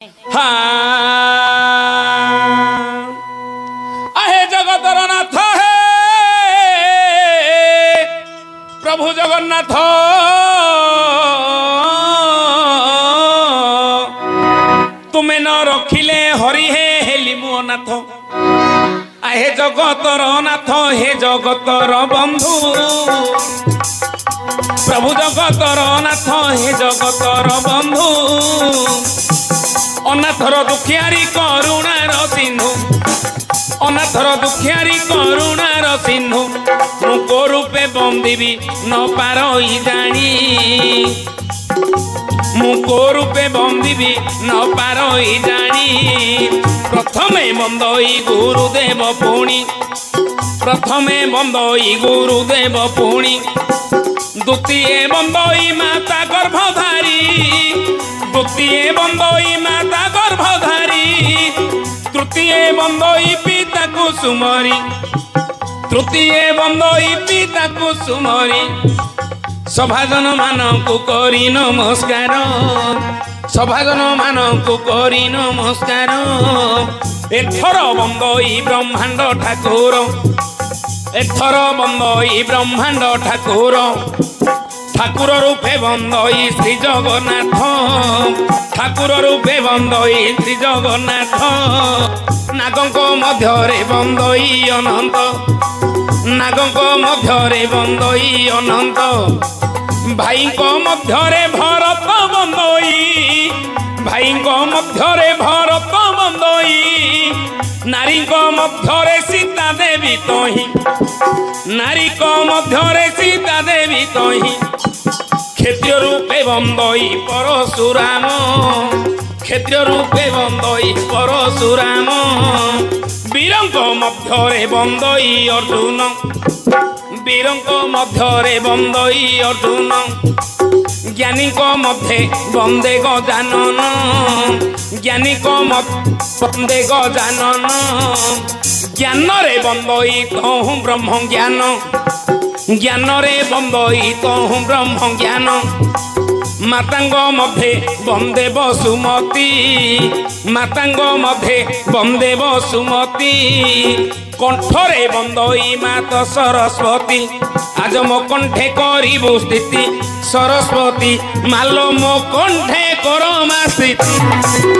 आहे जगतर नाथ हे प्रभु जगन्नाथ तुम्हें न रखिले हरि हे हेलिमु अनाथ। आहे जगतर नाथ हे जगतर बंधु प्रभु जगतर नाथ हे जगतर बंधु अनाथर दुखियारी करुणार सिंधु अनाथर दुखियारी करुणार सिंधु मु को रूपे बंदिबी न पारई जानी मु को रूपे बंदिबी न पारई जानी प्रथमे बंदई गुरुदेव पुणी प्रथमे बंदई गुरुदेव पुणी द्वितीय बंदई माता गर्भधारी द्वितीय बंदई माता गर्भधारी तृतीय बंदई पिता कुसुमरी तृतीय बंदई पिता कुसुमरी सभाजन मानकु करी नमस्कार सभाजन मानकु करी नमस्कार एथर बंदई ब्रह्मांड ठाकुर एथर बंदई ब्रह्मांड ठाकुर ठाकुर रूपे बंदई श्री जगन्नाथ ठाकुर रूपे बंदई श्री जगन्नाथ नागंक मध्यरे बंदई अनंत नागंक मध्यरे बंदई अनंत भाईक मध्यरे भरत बंदई भाईक मध्यरे भरत बंदई नारीक मध्यरे सीता देवी तोही नारीक मध्यरे सीता देवी तोही क्षेत्रीय रूपे बंदई परशुराम क्षेत्रीय रूपे बंदई परशुराम वीरंक मध्यरे बंदई अर्जुन वीरंक मध्यरे बंदई अर्जुन ज्ञानीक मध्य बंदे गजानन ज्ञानीक बंदे गजानन ज्ञान रे बंदई कहूँ ब्रह्म ज्ञान ज्ञान रे बंदई कहूँ ब्रह्म ज्ञान मातांग मध्य बंदे वसुमती मातांग मध्य बंदे वसुमती कंठरे बंदई मात सरस्वती आज मो कंठे करू स्थिति सरस्वती मालो मो कंठे करो मा स्थिति।